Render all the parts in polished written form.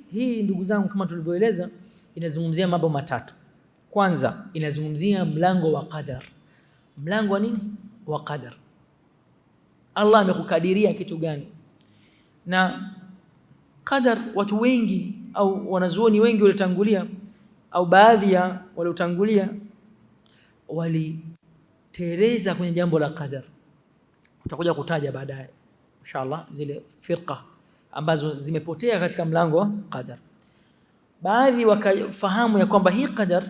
hii ndugu zangu, kama tulivyoeleza, inazungumzia mambo matatu. Kwanza inazungumzia mlango wa qadar. Mlango wa nini? Wa qadar. Allah amekukadiria kitu gani? Na qadar, watu wengi au wanazuoni wengi waliotangulia au baadhi ya waliotangulia walitereza kwenye jambo la qadar. Tutakuja kutaja baadaye inshallah zile firqa ambazo zimepotea katika mlango wa qadar. Baadhi wakafahamu ya kwamba hii qadar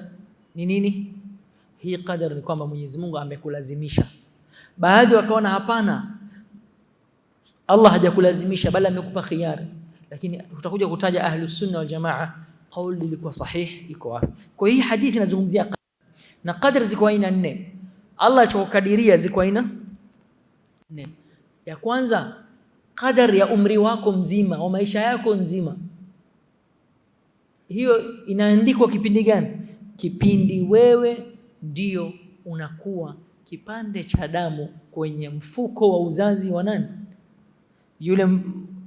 ni nini? Hii qadar ni kwamba Mwenyezi Mungu amekulazimisha. Baadhi wakaona hapana, Allah hajakulazimisha bali amekupa khiyari. Lakini tutakuja kutaja ahlus sunna wal jamaa kauli ilikuwa sahih iko wapi. Kwa hii hadithi inazungumzia qadar. Na qadar ziko aina 4. Allah alichokadiria ziko aina 4. Ya kwanza qadar ya umri wako mzima, wa maisha yako nzima. Hiyo inaandikwa kipindi gani? Kipindi wewe ndio unakuwa kipande cha damu kwenye mfuko wa uzazi wa nani? Yule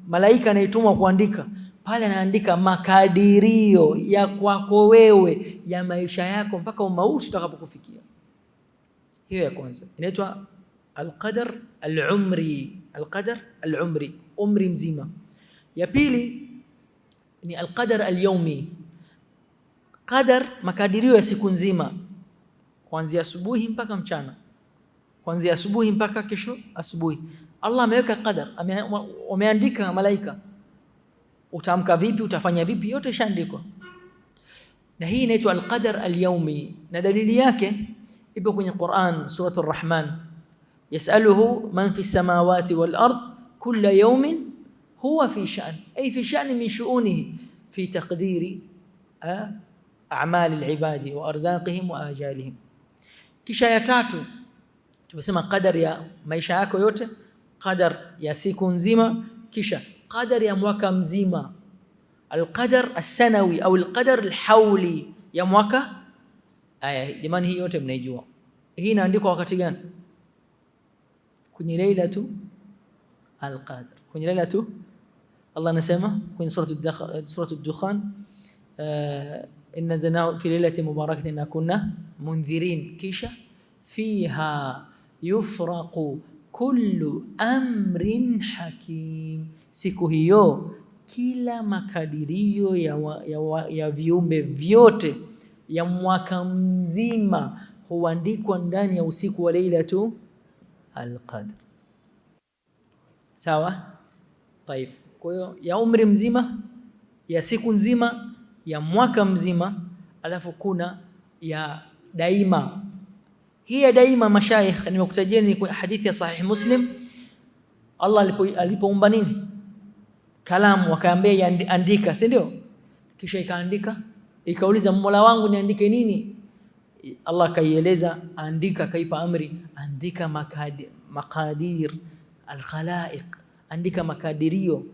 malaika anayetumwa kuandika pale, anaandika makadirio ya kwako wewe ya maisha yako mpaka mauti utakapokufikia. Hiyo ya kwanza inaitwa al-qadar al-umri. Al-qadar al-umri, umri mzima. Ya pili ni al-qadar al-yawmi. Qadar, makadirio ya siku nzima, kuanzia asubuhi mpaka mchana, kuanzia asubuhi mpaka kesho asubuhi. Allah ameweka qadar, ameandika malaika, utaamka vipi, utafanya vipi, yote ishaandikwa. Na hii inaitwa al-qadar al-yawmi, na dalili yake ipo kwenye Qur'an, suratul Rahman, yasaluhu man fi samawati wal ard kulla yawmin huwa fi sha'n, ay fi sha'n min shu'unihi fi taqdiri a'mal al-ibadi wa arzaqihim wa ajalihim. Kisha ya tatu tumesema qadar ya maisha yako yote, qadar ya siku nzima, kisha qadar ya mwaka mzima, al-qadar as-sanawi au al-qadar al-hawli ya mwaka. Jamani, hii yote mnaijua. Hii inaandikwa wakati gani? Kwenye lailatu al-qadr. Kwenye lailatu, Allah anasema kwenye suratu ad-Dukhan, inna zanahu fi lailatin mubarakatin kunna mundhirin, kisha fiha yufraqu kullu amrin hakim. Siku hiyo kila makadirio ya viumbe vyote ya mwaka mzima huandikwa ndani ya usiku wa lailatu al-qadr. Sawa? Tayeb. Kwa hiyo ya umri mzima, ya siku nzima, ya mwaka mzima, alafu kuna ya daima. Hii ya daima, mashayikh, nimekutajieni kwa hadithi ya Sahih Muslim. Allah alipoumba nini? Kalamu, akaambia andika, si ndio? Kisha ikaandika, ikauliza Mola wangu niandike nini? Allah kaieleza andika, kaipa amri andika makadir al-khalaiq, andika makadirio,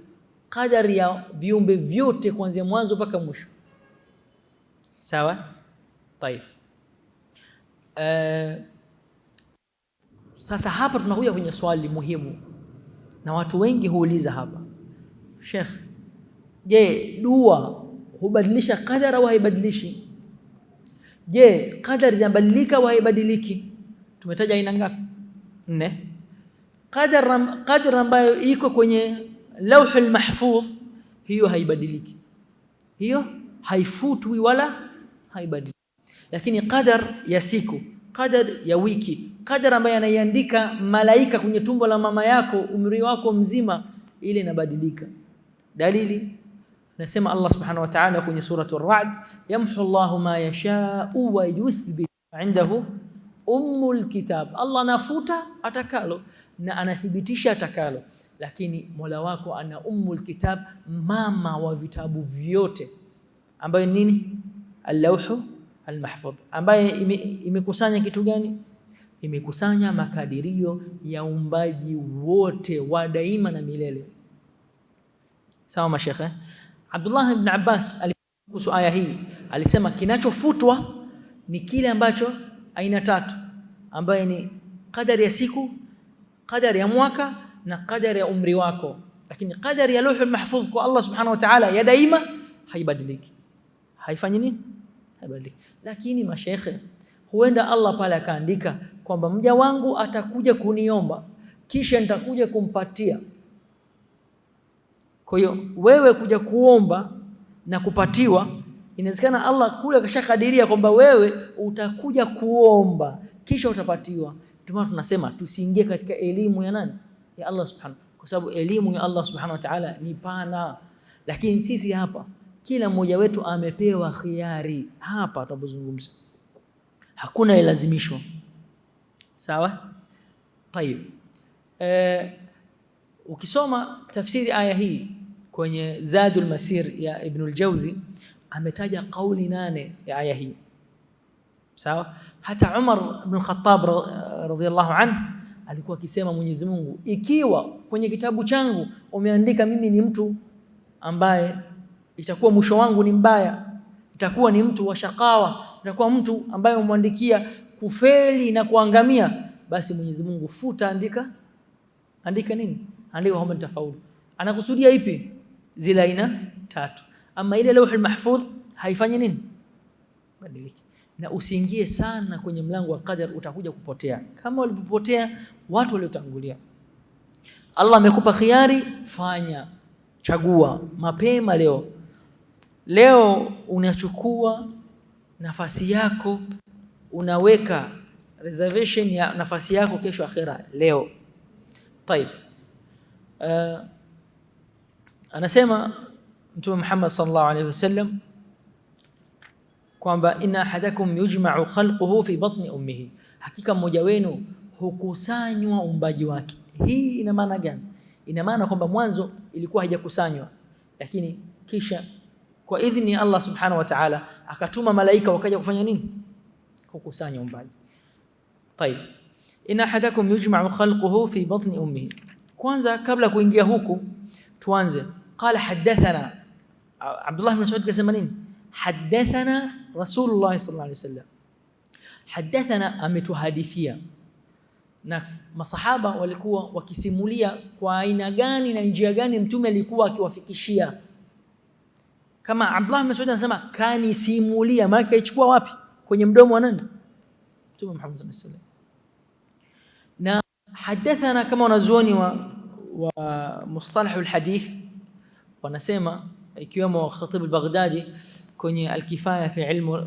qadar ya viumbe vyote kuanzia mwanzo mpaka mwisho. Sawa? Tayeb. Sasa hapa tunakuja kwenye swali muhimu na watu wengi huuliza hapa, Sheikh, je, dua hubadilisha qadar au haibadilishi? Je, qadar inabadilika au haibadiliki? Tumetaja aina ngapi? 4. Qadar ambayo iko kwenye lauhul mahfudh, hiyo haibadiliki, hiyo haifutwi wala haibadiliki. Lakini qadar ya siku, qadar ya wiki, qadar ambayo anaiandika malaika kwenye tumbo la mama yako umri wako mzima, ile inabadilika. Dalili nasema Allah subhanahu wa ta'ala kwenye suratul Ra'd, yamhu Allahu ma yasha'u wa yuthbit, indahu ummul kitab. Allah anafuta atakalo na anathibitisha atakalo, lakini Mola wako ana ummul kitab, mama wa vitabu vyote, ambayo nini? Al-lawhu al-mahfudh, ambaye imekusanya kitu gani? Imekusanya makadirio ya uumbaji wote wa daima na milele. Sawa mashekhe? Abdullah ibn Abbas alipokuhusu aya hii alisema kinachofutwa ni kile ambacho aina 3, ambayo ni qadar ya siku, qadar ya mwaka na qadar ya umri wako. Lakini qadar ya lauhul mahfudh kwa Allah subhanahu wa ta'ala ya daima haibadiliki. Haifanyi nini? Haibadiliki. Lakini mashaikhe, huenda Allah pale akaandika kwamba mja wangu atakuja kuniomba kisha nitakuja kumpatia. Kwa hiyo wewe kuja kuomba na kupatiwa, inawezekana Allah kule kashakadiria kwamba wewe utakuja kuomba kisha utapatiwa. Ndio maana tunasema tusiingie katika elimu ya nani? Ya Allah subhanahu, kwa sababu elimu ya Allah subhanahu wa ta'ala ni pana. Lakini sisi hapa kila mmoja wetu amepewa khiari. Hapa tunapozungumza hakuna ilazimishwa. Sawa? Tayeb. Ukisoma tafsiri aya hii kwenye Zadul Masir ya Ibn al-Jawzi, ametaja kauli 8 ya aya hii. Sawa? Hata Umar ibn Khattab radhiyallahu anhu alikuwa akisema, Mwenyezi Mungu, ikiwa kwenye kitabu changu umeandika mimi ni mtu ambaye itakuwa mwisho wangu ni mbaya, itakuwa ni mtu wa shakawa, itakuwa mtu ambaye umwandikia kufeli na kuangamia, basi Mwenyezi Mungu futa, andika nini? Andika kwamba nitafaulu. Anakusudia ipi? Zile aina 3. Ama ile Lauhul Mahfudh haifanyi nini? Badiliki. Na usiingie sana kwenye mlango wa qadar, utakuja kupotea kama walipopotea watu waliotangulia. Allah amekupa khiari, fanya, chagua mapema leo unachukua nafasi yako, unaweka reservation ya nafasi yako kesho akhira leo. Tayeb. Anasema Mtume Muhammad sallallahu alayhi wasallam kwamba inna ahadakum yujma'u khalquhu fi batni ummihi, hakika mmoja wenu hukusanywa umbaji wake. Hii ina maana gani? Ina maana kwamba mwanzo ilikuwa haijakusanywa, lakini kisha kwa idhini ya Allah subhanahu wa ta'ala akatuma malaika wakaja kufanya nini? Kukusanya umbaji. Tayeb. Inna ahadakum yujma'u khalquhu fi batni ummihi. Kwanza kabla kuingia huku tuanze, qala hadathana Abdullah ibn Mas'ud kasema nini? Hadathana Rasulullah sallallahu alaihi wasallam. Hadathana ametuhadithia. Na masahaba walikuwa wakisimulia kwa aina gani na njia gani mtume alikuwa akiwafikishia. Kama Abdullah ibn Mas'ud anasema kanisimulia, maana kaichukua wapi? Kwenye mdomo wa nani? Mtume Muhammad sallallahu alaihi wasallam. Na hadathana kama wanazuoni wa mustalah alhadith wanasema, ikiwemo Khatib al-Baghdadi kwenye al-Kifaya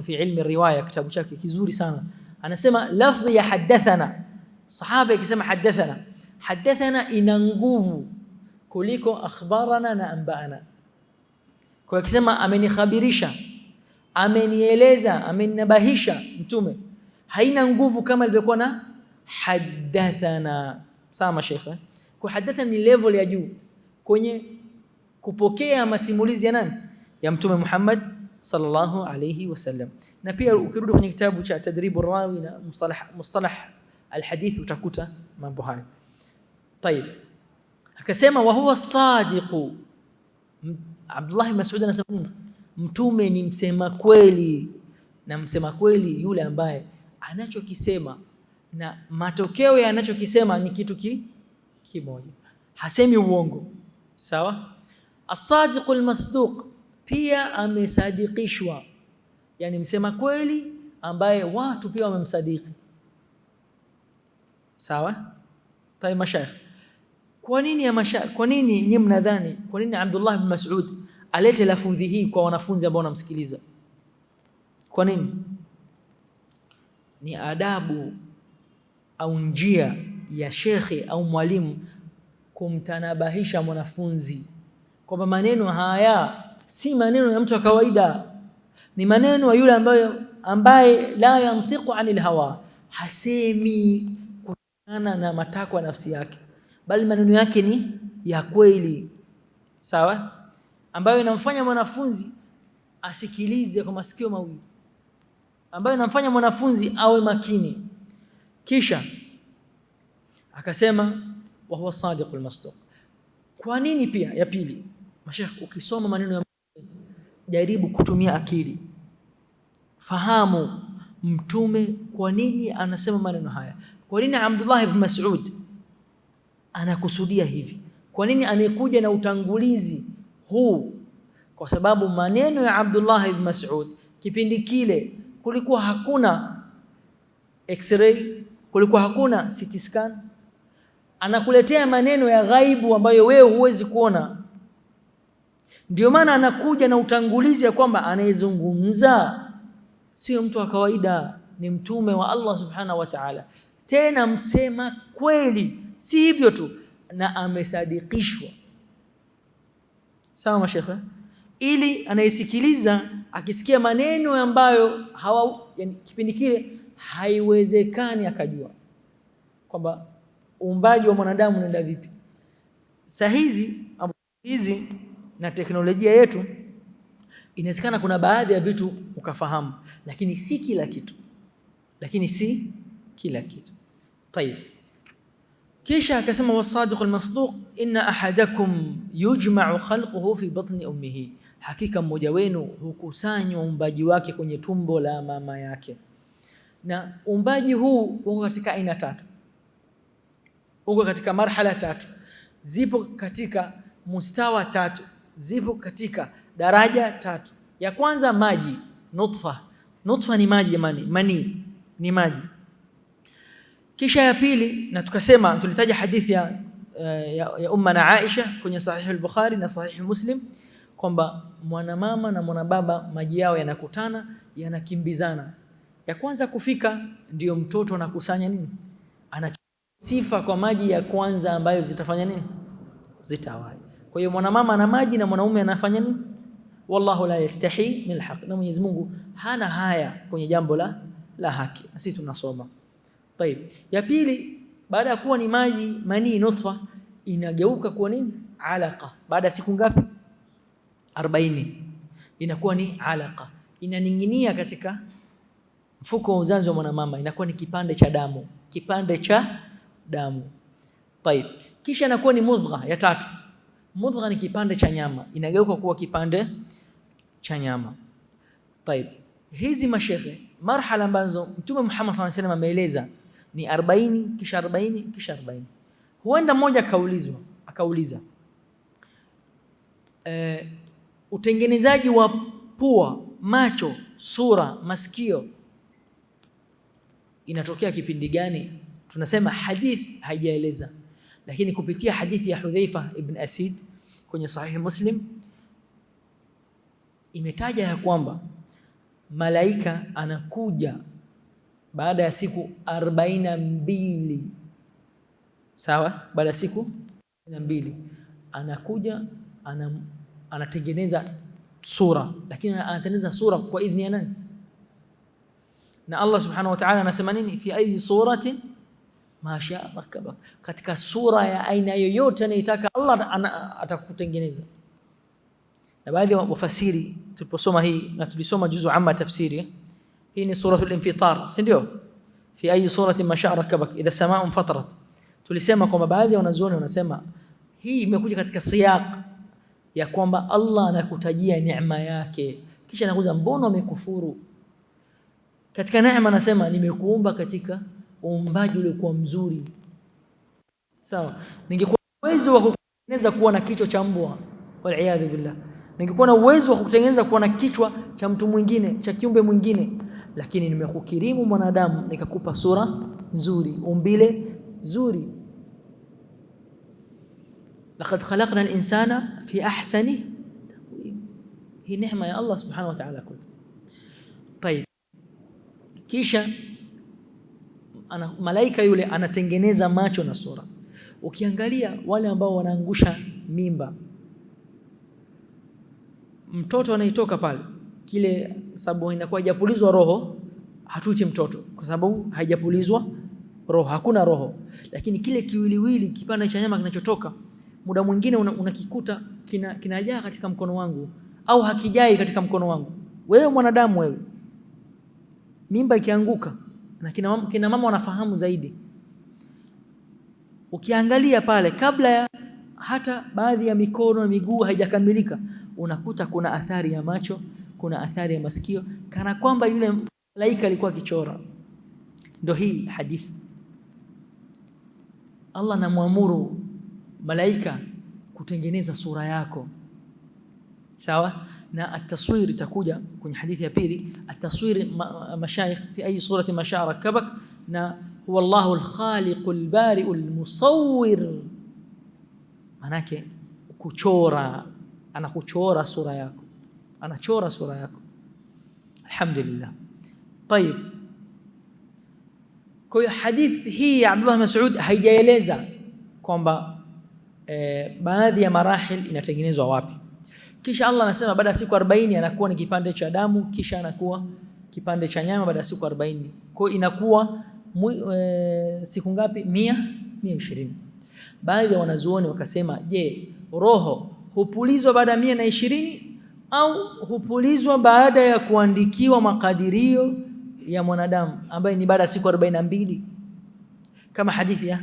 fi ilmi riwaya, kitabu chake kizuri sana, anasema lafzi ya hadathana, sahaba ikisema hadathana ina nguvu kuliko akhbarana na anbaana. Kwa akisema amenikhabirisha, amenieleza, ameninabahisha mtume, haina nguvu kama ilivyokuwa na hadathana. Sawa mashaikh? Kwa hadathana ni level ya juu kwenye kupokea masimulizi ya nani? Ya Mtume Muhammad sallallahu alayhi wasallam. Na pia ukirudi kwenye kitabu cha Tadribu Rawi na mustalah alhadith utakuta mambo hayo. Tayeb. Akasema wa huwa sadiq. Abdullah ibn Mas'ud anasema mtume ni msema kweli, na msema kweli yule ambaye anachokisema na matokeo ya anachokisema ni kitu kimoja, hasemi uongo. Sawa? As-sadiq al-masduq pia amesadikishwa, yani msema kweli ambaye watu pia wamemsadiki. Sawa? Tayeb mashaikh, kwa nini nyinyi mnadhani kwa nini Abdullah ibn Mas'ud alete lafudhi hii kwa wanafunzi ambao wanamsikiliza? Kwa nini? Ni adabu au njia ya shekhi au mwalimu kumtanabahisha mwanafunzi kwamba maneno haya si maneno ya mtu wa kawaida, ni maneno ya yule ambaye la yantiqu anil hawa, hasemi kutokana na matakwa ya nafsi yake, bali maneno yake ni ya kweli. Sawa? Ambayo inamfanya mwanafunzi asikilize kwa masikio mawili, ambayo inamfanya mwanafunzi awe makini. Kisha akasema wa huwa sadiqul masduq. Kwa nini pia ya pili? Mashaikh, ukisoma maneno ya jaribu kutumia akili, fahamu mtume kwa nini anasema maneno haya. Kwa nini Abdullah ibn Mas'ud anakusudia hivi? Kwa nini amekuja na utangulizi huu kwa sababu maneno ya Abdullah ibn Mas'ud kipindi kile kulikuwa hakuna x-ray, kulikuwa hakuna CT scan, anakuletea maneno ya ghaibu ambayo wewe huwezi kuona. Ndio maana anakuja na utangulizi ya kwamba anayezungumza sio mtu wa kawaida, ni mtume wa Allah subhanahu wa ta'ala, tena msema kweli. Si hivyo tu, na amesadikishwa. Sawa mashekhe, ili anayesikiliza akisikia maneno ambayo yani kipindi kile haiwezekani akajua kwamba uumbaji wa mwanadamu unaenda vipi. Saa hizi na teknolojia yetu inawezekana kuna baadhi ya vitu ukafahamu, lakini si kila kitu. Tayeb, kisha akasema wasadiq almasduq inna ahadakum yujma'u khalquhu fi batni ummihi, hakika mmoja wenu hukusanywa uumbaji wake kwenye tumbo la mama yake. Na uumbaji huu uko katika aina tatu, uko katika marhala tatu, zipo katika mustawa tatu, zipo katika daraja tatu. Ya kwanza maji, nutfa ni maji jamani, mani ni maji. Kisha ya pili, na tukasema tulitaja hadithi ya ummana Aisha kwenye sahih al-Bukhari na sahih Muslim kwamba mwanamama na mwanababa maji yao yanakutana, yanakimbizana. Ya kwanza kufika ndio mtoto anakusanya nini, ana sifa kwa maji ya kwanza ambayo zitafanya nini, zitawai. Kwa hiyo mwanamama na maji na mwanaume anafanya nini, wallahu la yastahi min alhaq, na Mwenyezi Mungu hana haya kwenye jambo la haki. Sisi tunasoma. Tayeb, ya pili, baada ya kuwa ni maji mani nutfa, inageuka kuwa nini, alaqa. Baada ya siku ngapi? 40 inakuwa ni alaqa, inaninginia katika mfuko wa uzazi wa mwanamama, inakuwa ni kipande cha damu. Tayeb, kisha inakuwa ni mudgha. Ya tatu, mudgha ni kipande cha nyama, inageuka kuwa kipande cha nyama. Tayeb, hizi mashekhe marhala ambazo Mtume Muhammad sallallahu alaihi wasallam ameeleza ni 40 kisha 40 kisha 40. Huenda mmoja akauliza utengenezaji wa pua, macho, sura, masikio inatokea kipindi gani? Tunasema hadith haijaeleza, lakini kupitia hadithi ya Hudhaifa ibn Asid kwenye sahih Muslim imetaja ya kwamba malaika anakuja baada ya siku 42. Sawa, baada ya siku 42 anakuja, anatengeneza sura, lakini anatengeneza sura kwa idhni ya nani? Na Allah subhanahu wa ta'ala anasema nini? Fi ayi suratin ma shaa rakaba, katika sura ya aina yoyote anayotaka Allah atakutengeneza. Na baadhi ya wafasiri tuliposoma hii, na tulisoma juzu amma tafsiri, hii ni suratul infitar, si ndio? Fi ayi suratin ma shaa rakabak idha samaa'un fatarat. Tulisema kwamba baadhi ya wanazuoni wanasema hii imekuja katika siyaq ya kwamba Allah anakutajia neema yake, kisha anakuza mbona umekufuru. Katika neema anasema nimekuumba katika uumbaji uliokuwa mzuri. Sawa, ningekuwa na uwezo wa kutengeneza kuwa na kichwa cha mbwa, wal iyadhu billah, ningekuwa na uwezo wa kutengeneza kuwa na kichwa cha mtu mwingine, cha kiumbe mwingine, lakini nimekukirimu mwanadamu nikakupa sura nzuri, umbile zuri. Laqad khalaqna al-insana fi ahsani taqwim. Hii neema ya Allah subhanahu wa ta'ala kwetu. Tayeb, kisha malaika yule anatengeneza macho na sura. Ukiangalia wale ambao wanaangusha mimba, mtoto anaitoka pale kile, sababu inakuwa haijapulizwa roho, hatuiti mtoto kwa sababu haijapulizwa roho, hakuna roho. Lakini kile kiwiliwili, kipande cha nyama kinachotoka, muda mwingine unakikuta kinajaa katika mkono wangu au hakijai katika mkono wangu. Wewe mwanadamu, wewe mimba ikianguka, na kina mama wanafahamu zaidi, ukiangalia pale kabla ya hata baadhi ya mikono na miguu haijakamilika, unakuta kuna athari ya macho, kuna athari ya masikio, kana kwamba yule malaika alikuwa kichora. Ndio hii hadithi. Allah anamwamuru malaika kutengeneza sura yako. sawa. Na at-taswir itakuja kwenye hadithi ya pili, at-taswir mashayikh fi ayi surati ma sha'a rakkabak, na huwa Allahu al-khaliqu al-bari'u al-musawwir, manake kuchora, anakuchora sura yako, anachora sura yako. Alhamdulillah. Tayib, kwa hiyo hadithi hii ya Abdullah Mas'ud haijaeleza kwamba baadhi ya marahil inatengenezwa wapi. Kisha Allah anasema baada ya siku 40 anakuwa ni kipande cha damu, kisha anakuwa kipande cha nyama baada ya siku 40. Kwa hiyo inakuwa siku ngapi? 120. Baadhi ya wanazuoni wakasema, je, roho hupulizwa baada ya 120 au hupulizwa baada ya kuandikiwa makadirio ya mwanadamu ambaye ni baada ya siku 42, kama hadithi ya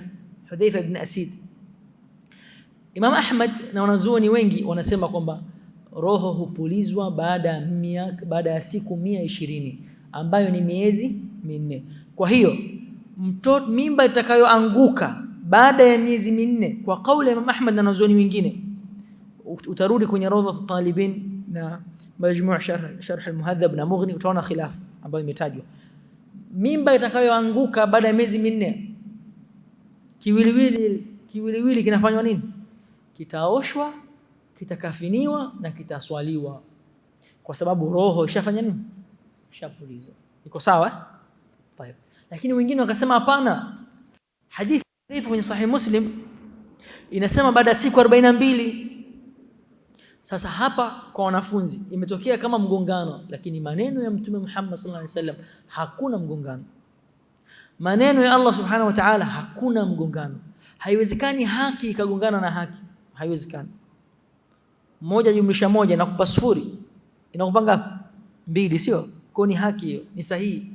Hudhaifa ibn Asid. Imam Ahmad na wanazuoni wengi wanasema kwamba roho hupulizwa baada ya siku 120 ambayo ni miezi minne. Kwa hiyo mtoto mimba itakayoanguka baada ya miezi minne kwa kauli ya Imam Ahmad na wanazuoni wengine, utarudi kwenye Rawdat Talibin na Majmu' Sharh al-Muhadhab na Mughni, utaona khilaf ambayo imetajwa. Mimba itakayoanguka baada ya miezi minne, kiwiliwili kinafanywa nini? Kitaoshwa, kitakafiniwa na kitaswaliwa, kwa sababu roho ishafanya nini? Ishapulizwa. Iko sawa? Tayeb. Lakini wengine wakasema hapana, hadithi kwenye Sahih Muslim inasema baada ya siku 42. Sasa hapa kwa wanafunzi imetokea kama mgongano, lakini maneno ya Mtume Muhammad sallallahu alaihi wasallam hakuna mgongano. Maneno ya Allah subhanahu wa ta'ala hakuna mgongano. Haiwezekani haki ikagongana na haki, haiwezekani. 1 jumlisha 1 inakupa 0, inakupa ngapi? 2, sio? Kwa ni haki hiyo, ni sahihi.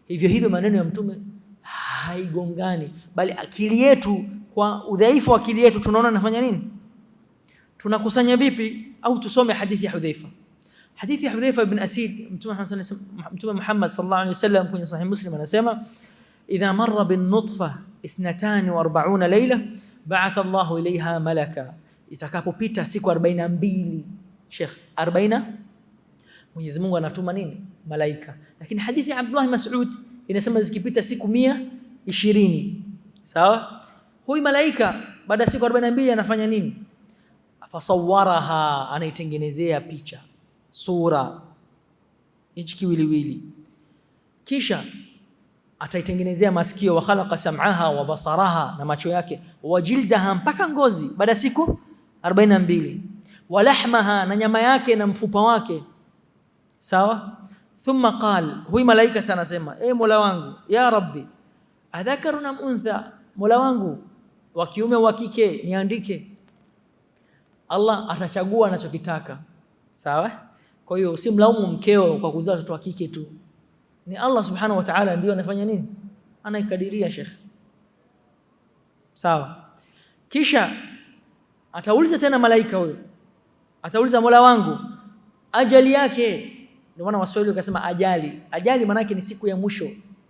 Hivyo maneno ya Mtume haigongani, bali akili yetu, kwa udhaifu wa akili yetu tunaona nafanya nini? Tunakusanya vipi? Au tusome hadithi ya Hudhaifa. Hadithi ya Hudhaifa ibn Asid, Mtume Muhammad sallallahu alaihi wasallam kwenye Sahih Muslim anasema, idha marra bin nutfa 42 layla ba'atha Allahu ilayha malaka, itakapopita siku 42, Sheikh 40, Mwenyezi Mungu anatuma nini? Malaika. Lakini hadithi ya Abdullah Mas'ud inasema zikipita siku 120, sawa? Huyu malaika baada ya siku 42 anafanya nini? Fasawaraha, anaitengenezea picha, sura, hichi kiwiliwili. Kisha ataitengenezea masikio, wa khalaqa sam'aha wa basaraha, na macho yake, wa jildaha, mpaka ngozi baada ya siku 42, wa lahmaha, na nyama yake na mfupa wake, sawa. Thumma qala, huyu malaika sana sema, Mola wangu, ya Rabbi, adhakarun am untha, Mola wangu, wa kiume wa kike niandike. Allah atachagua anachokitaka, sawa. Kwa hiyo usimlaumu mkeo kwa kuzaa watoto wa kike tu, ni Allah subhanahu wa ta'ala ndio anafanya nini? Anaikadiria, Sheikh, sawa. Kisha atauliza tena malaika huyo, atauliza, Mola wangu, ajali yake. Ndio maana Waswahili wakasema ajali maana yake ni siku ya mwisho.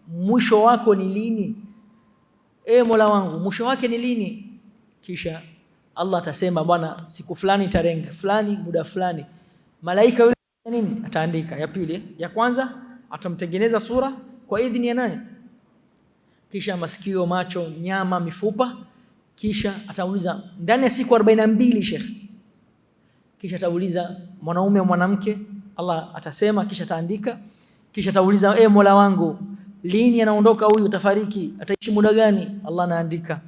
Mwisho wako ni lini? Mola wangu, mwisho wake ni lini? Kisha Allah atasema, bwana, siku fulani, tarehe fulani, muda fulani. Malaika yule nini? Ataandika. Ya pili, ya kwanza atamtengeneza sura kwa idhini ya nani? Kisha masikio, macho, nyama, mifupa. Kisha atauliza ndani ya siku 42, Sheikh. Kisha atauliza mwanaume au mwanamke, Allah atasema, kisha ataandika. Kisha atauliza, Mola wangu, lini anaondoka huyu, tafariki, ataishi muda gani? Allah anaandika.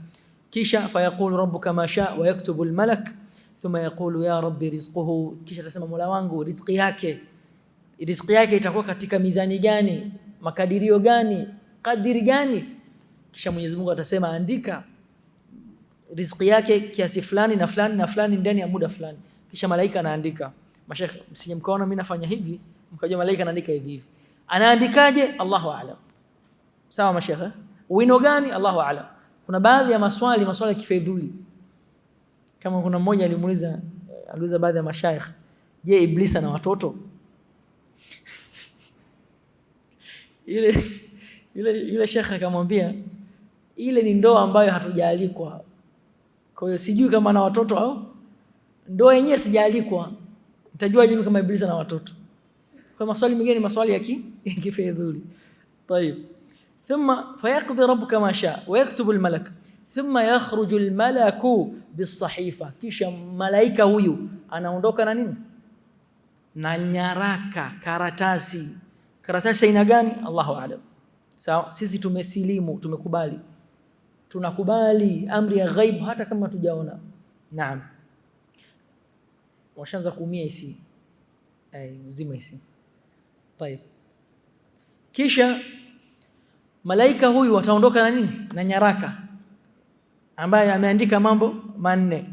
Kisha fayaqulu rabbuka ma sha wa yaktubu almalak thumma yaqulu ya rabbi rizquhu, kisha atasema Mola wangu riziki yake itakuwa katika mizani gani, makadirio gani, kadiri gani? Kisha Mwenyezi Mungu atasema andika riziki yake kiasi fulani na fulani na fulani ndani ya muda fulani. Kisha malaika anaandika. Mashekh, msije mkaona mimi nafanya hivi mkajua malaika anaandika hivi. Anaandikaje? Allahu a'lam. Sawa mashekh? Wino gani? Allahu a'lam. Kuna baadhi ya maswali ya kifedhuli. Kama kuna mmoja aliuliza baadhi ya mashaikh, je, Iblis ana watoto? Yule shekhe akamwambia, ile ni ndoa ambayo hatujaalikwa. Kwa hiyo sijui kama ana watoto au ndoa yenyewe sijaalikwa. Utajuaje mimi kama Ibilisi na watoto? Kwa maswali mengine ni maswali ya kifedhuli. طيب ثم فيقضي ربك ما شاء ويكتب الملك ثم يخرج الملك بالصحيفه, kisha malaika huyu anaondoka na nini? Na nyaraka, karatasi aina gani? Allahu aalam. Sawa, sisi tumesilimu, tumekubali, tunakubali amri ya ghaib hata kama tujaona. Naam, washaanza kuumia hisi uzima hisi. طيب kisha malaika huyu ataondoka na nini? Na nyaraka ambaye ameandika mambo manne.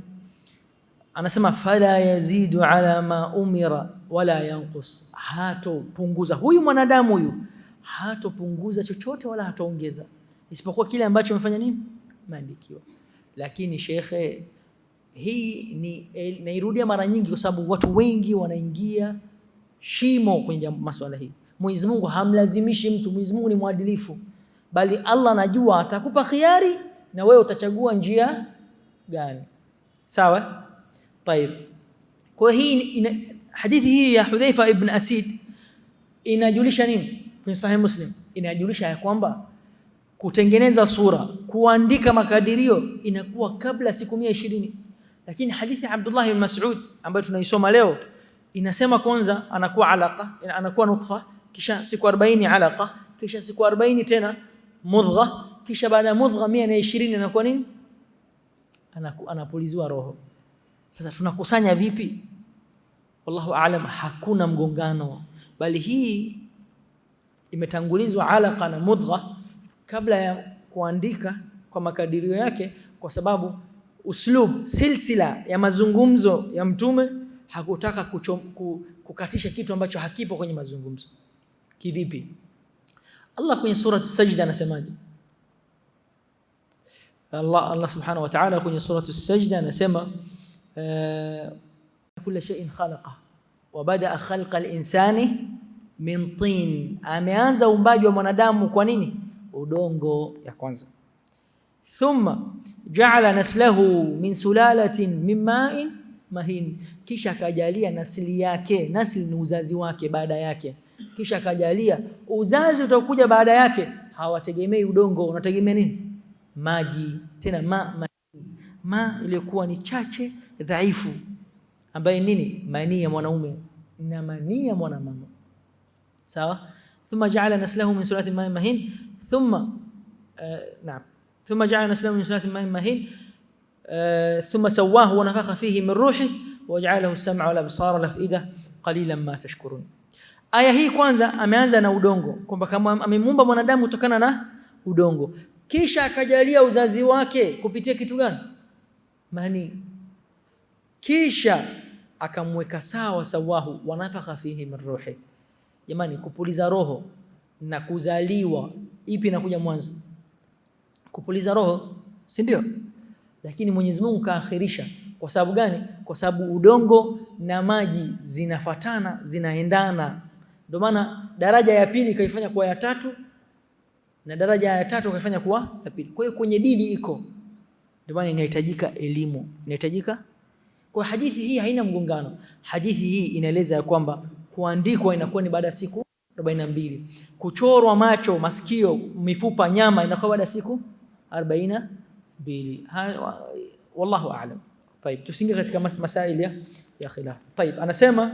Anasema fala yazidu ala ma umira wala yanqus, hatopunguza huyu mwanadamu huyu, hatopunguza chochote wala hataongeza isipokuwa kile ambacho amefanya nini? Maandikiwa. Lakini shekhe, hii ni nairudia mara nyingi kwa sababu watu wengi wanaingia shimo kwenye masuala hii. Mwenyezi Mungu hamlazimishi mtu. Mwenyezi Mungu ni mwadilifu, bali Allah anajua atakupa khiari na wewe utachagua njia gani. Sawa? طيب, kwa hii hadithi hii ya Hudhaifa ibn Asid inajulisha nini? Kwenye Sahih Muslim inajulisha ya kwamba kutengeneza sura, kuandika makadirio inakuwa kabla siku 120. Lakini hadithi ya Abdullah ibn Mas'ud ambayo tunaisoma leo inasema kwanza anakuwa alaqa, anakuwa nutfa, kisha siku 40 alaqa, kisha siku 40 tena mudgha, kisha baada ya mudgha 120 anakuwa nini? Anapuliziwa roho. Sasa tunakusanya vipi? Wallahu aalam, hakuna mgongano, bali hii imetangulizwa alaqa na mudgha kabla ya kuandika kwa makadirio yake, kwa sababu uslub, silsila ya mazungumzo ya mtume hakutaka kukatisha kitu ambacho hakipo kwenye mazungumzo. Kivipi? Allah kwenye surah As-Sajda anasemaje? Allah subhanahu wa ta'ala kwenye surah As-Sajda anasema kila shay'in khalaqa wa bada'a khalqa al-insani min tin, ameanza uumbaji wa mwanadamu kwa nini? Udongo ya kwanza. Thumma ja'ala naslahu min sulalatin min ma'in mahin, kisha akajalia nasili yake. Nasili ni uzazi wake baada yake, kisha akajalia uzazi utakuja baada yake. Hawategemei udongo, unategemea nini? Maji. Tena ma ilikuwa ni chache dhaifu, ambaye nini? Manii ya mwanaume na manii ya mwanamama. Sawa? Thumma ja'ala naslahu min sulalatin ma'in mahin thumma ja'ala naslahu min sulalatin ma'in mahin ثم سواه ونفخ فيه من روحه وجعله السمع والابصار والافئده قليلا ما تشكرون. Aya hii kwanza ameanza na udongo, kwamba kama amemuumba mwanadamu kutokana na udongo, kisha akajalia uzazi wake kupitia kitu gani? Mani. Kisha akamweka sawa, sawahu wanafakha fihi min ruhi. Jamani, kupuliza roho na kuzaliwa, ipi inakuja mwanzo? Kupuliza roho, si ndio? Lakini Mwenyezi Mungu kaakhirisha. Kwa sababu gani? Kwa sababu udongo na maji zinafatana, zinaendana. Ndio maana daraja ya pili kaifanya kuwa ya tatu na daraja ya tatu kaifanya kuwa ya pili. Kwa hiyo kwenye dini iko. Ndio maana inahitajika elimu, inahitajika. Kwa hadithi hii haina mgongano. Hadithi hii inaeleza ya kwamba kuandikwa inakuwa ni baada ya siku 42. Kuchorwa macho, masikio, mifupa, nyama inakuwa baada ya siku 42. Wallahu a'lam. طيب, tusinge katika masaili ya khilaf. طيب, anasema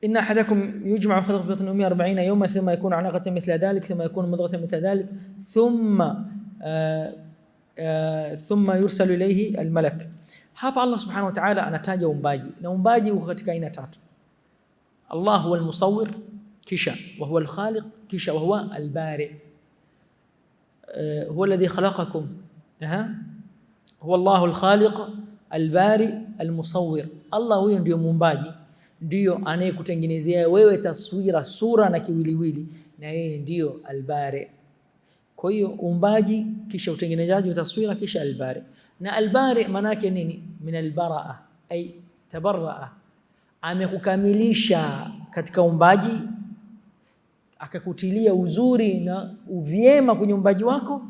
إن أحدكم يجمع خلقه في بطن أمه 40 يوما ثم يكون علقة مثل ذلك ثم يكون مضغة مثل ذلك ثم يرسل إليه الملك. Hapa Allah subhanahu wa ta'ala anataja uumbaji, na uumbaji uko katika aina tatu. Allah huwa al-musawwir, kisha wa huwa al-khaliq, kisha wa huwa al-bari. Huwa alladhi khalaqakum, huwa Allahu al-khaliq al-bari al-musawwir. Allah huyo ndio muumbaji, ndio anayekutengenezea wewe taswira, sura na kiwiliwili, na yeye ndio al-bari. Kwa hiyo uumbaji, kisha utengenezaji wa taswira, kisha al-bari. Na al-bari maana yake nini? Min al-baraa, ay tabarraa, amekukamilisha katika uumbaji, akakutilia uzuri na uvyema kwenye uumbaji wako,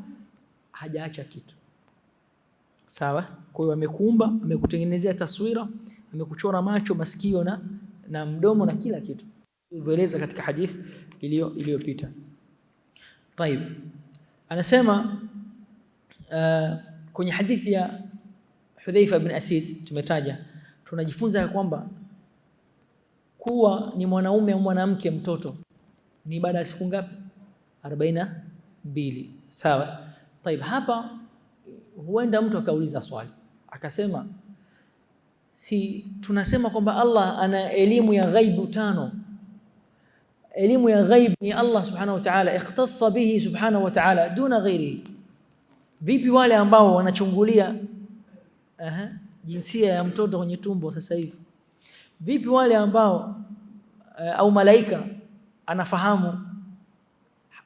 hajaacha kitu. Sawa? Kwa hiyo amekuumba, amekutengenezea taswira, amekuchora macho, masikio na mdomo na kila kitu. Ilivyoeleza katika hadithi iliyopita. Tayeb. Anasema kwenye hadithi ya Hudhaifa ibn Asid tumetaja, tunajifunza ya kwamba kuwa ni mwanaume au mwanamke mtoto ni baada ya siku ngapi? 42. Sawa? Tayeb, hapa huenda mtu akauliza swali akasema, si tunasema kwamba Allah ana elimu ya ghaibu 5. Elimu ya ghaib ni Allah subhanahu wa ta'ala ikhtassa bihi subhanahu wa ta'ala duna ghairihi. Vipi wale ambao wanachungulia jinsia ya mtoto kwenye tumbo sasa hivi? Vipi wale ambao au malaika anafahamu,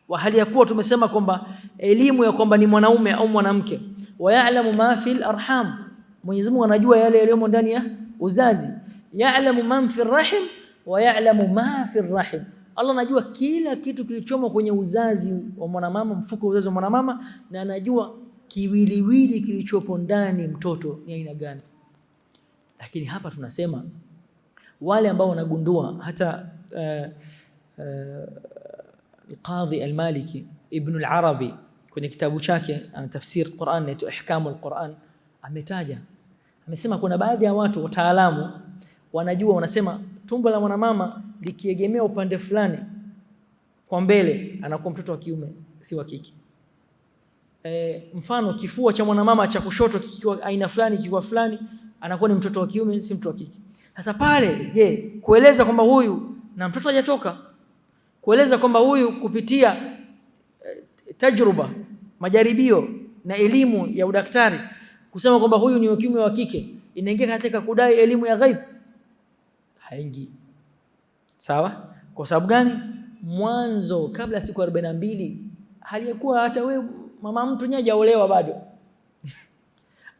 wa hali ya kuwa tumesema kwamba elimu ya kwamba ni mwanaume au mwanamke, wa ya'lamu ma fil arham, Mwenyezi Mungu anajua yale yaliyomo ndani ya uzazi. Ya'lamu man fil rahim wa ya'lamu ma fil rahim, Allah anajua kila kitu kilichomo kwenye uzazi wa mwanamama, mfuko wa uzazi wa mwanamama, na anajua kiwiliwili kilichopo ndani mtoto ni aina gani. Lakini hapa tunasema wale ambao wanagundua, hata Al-Qadhi Al-Maliki Ibn Al-Arabi kwenye kitabu chake ana tafsir Qur'an na Ihkamul Qur'an ametaja, amesema kuna baadhi ya watu wataalamu wanajua, wanasema tumbo la mwanamama likiegemea upande fulani kwa mbele anakuwa mtoto wa kiume, si wa kike. Mfano kifua cha mwanamama cha kushoto kikiwa aina fulani, kikiwa fulani, anakuwa ni mtoto wa kiume, si mtoto wa kike. Sasa pale, je, kueleza kwamba huyu na mtoto hajatoka, kueleza kwamba huyu kupitia tajruba, majaribio na elimu ya udaktari kusema kwamba huyu ni wa kiume wa kike, inaingia katika kudai elimu ya ghaib? Haingii. Sawa? Kwa sababu gani? Mwanzo kabla siku 42 halikuwa hata wewe mama mtu nyaje hajaolewa bado.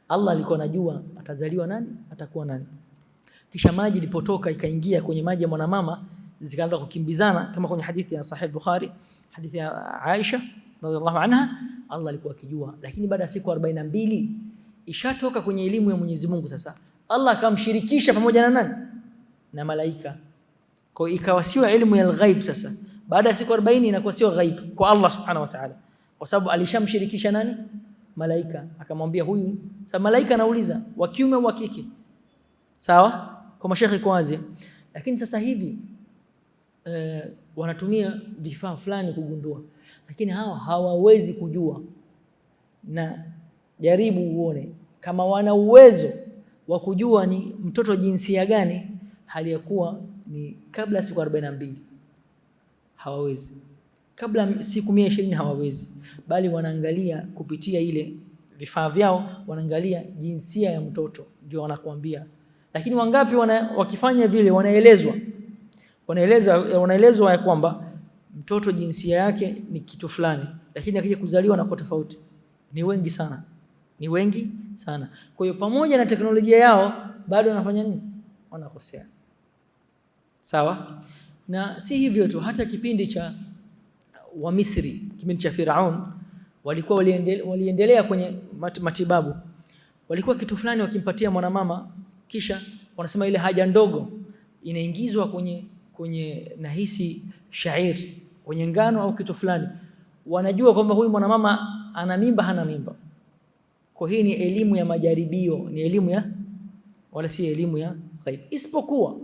Allah alikuwa anajua atazaliwa nani, atakuwa nani. Kisha maji ilipotoka ikaingia kwenye maji ya mwanamama, zikaanza kukimbizana kama kwenye hadithi ya Sahih Bukhari, hadithi ya Aisha radhiallahu anha. Allah alikuwa akijua, lakini baada ya siku 42 ishatoka kwenye elimu ya Mwenyezi Mungu. Sasa Allah akamshirikisha pamoja na nani? Na malaika. Kwa ikawa sio elimu ya ghaib. Sasa baada ya siku 40 inakuwa sio ghaib kwa Allah subhanahu wa ta'ala, kwa sababu alishamshirikisha nani? Malaika. Akamwambia huyu. Sasa malaika anauliza wa kiume wa kike, sawa, kwa mashekhi kwa wazi. Lakini sasa hivi wanatumia vifaa fulani kugundua, lakini hawa hawawezi kujua. Na jaribu uone kama wana uwezo wa kujua ni mtoto jinsia gani, hali ya kuwa ni kabla siku 42 hawawezi, kabla siku 120 hawawezi, bali wanaangalia kupitia ile vifaa vyao, wanaangalia jinsia ya mtoto ndio wanakuambia. Lakini wangapi wakifanya vile wanaelezwa ya kwamba mtoto jinsia yake ni kitu fulani, lakini akija kuzaliwa na kwa tofauti. Ni wengi sana, ni wengi sana. Kwa hiyo pamoja na teknolojia yao bado wanafanya nini? Wanakosea. Sawa? Na si hivyo tu, hata kipindi cha wa Misri, kipindi cha Firaun, walikuwa waliendelea kwenye matibabu. Walikuwa kitu fulani wakimpatia mwanamama, kisha wanasema ile haja ndogo inaingizwa kwenye nahisi shairi, kwenye ngano au kitu fulani. Wanajua kwamba huyu mwanamama ana mimba hana mimba. Kwa hii ni elimu ya majaribio, ni elimu ya wala si elimu ya ghaib. Isipokuwa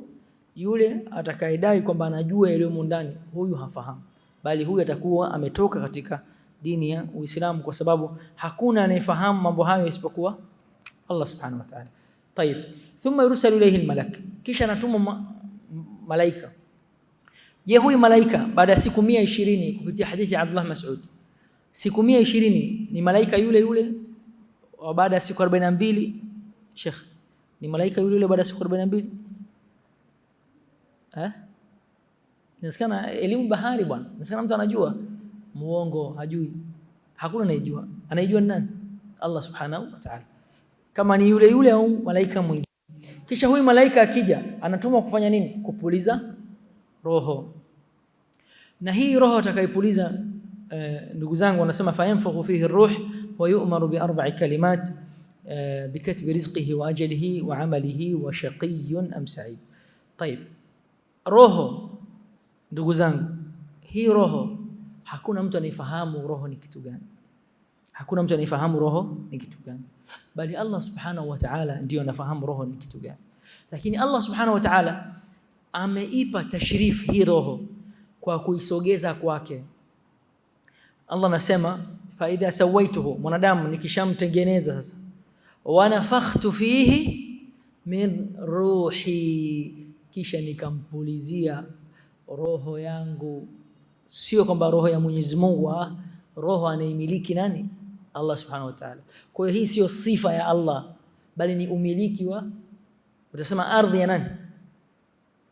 yule atakayedai kwamba anajua elimu ndani, huyu hafahamu, bali huyu atakuwa ametoka katika dini ya Uislamu, kwa sababu hakuna anayefahamu mambo hayo isipokuwa Allah subhanahu wa ta'ala. Tayeb, thumma yursalu ilayhi almalak, kisha anatuma malaika. Je, huyu malaika baada ya siku 120 kupitia hadithi ya Abdullah Mas'ud, siku 120 ni malaika yule yule wa baada ya siku 42? Sheikh, ni malaika yule yule baada ya siku 42? Inasikana elimu bahari bwana. Inasikana mtu anajua, muongo hajui. Hakuna anayejua. Anayejua ni nani? Allah subhanahu wa ta'ala. Kama ni yule yule au malaika mwingine. Kisha huyu malaika akija, anatumwa kufanya nini? Kupuliza roho. Na hii roho atakayopuliza, ndugu zangu, wanasema fayanfukhu fihi ar-ruh wa yu'maru bi 4 kalimat بكتب رزقه وأجله وعمله وشقي أم سعيد. طيب, roho ndugu zangu, hii roho hakuna mtu anifahamu roho ni kitu gani. Hakuna mtu anifahamu roho ni kitu gani, bali Allah subhanahu wa ta'ala ndio anafahamu roho ni kitu gani. Lakini Allah subhanahu wa ta'ala ameipa tashrif hii roho kwa kuisogeza kwake. Allah anasema fa idha sawaituhu, mwanadamu nikishamtengeneza sasa, wa nafakhtu fihi min ruhi, kisha nikampulizia roho yangu. Sio kwamba roho ya Mwenyezi Mungu, roho anaimiliki nani? Allah subhanahu wa ta'ala. Kwa hiyo hii sio sifa ya Allah, bali ni umiliki wa, utasema ardhi ya nani?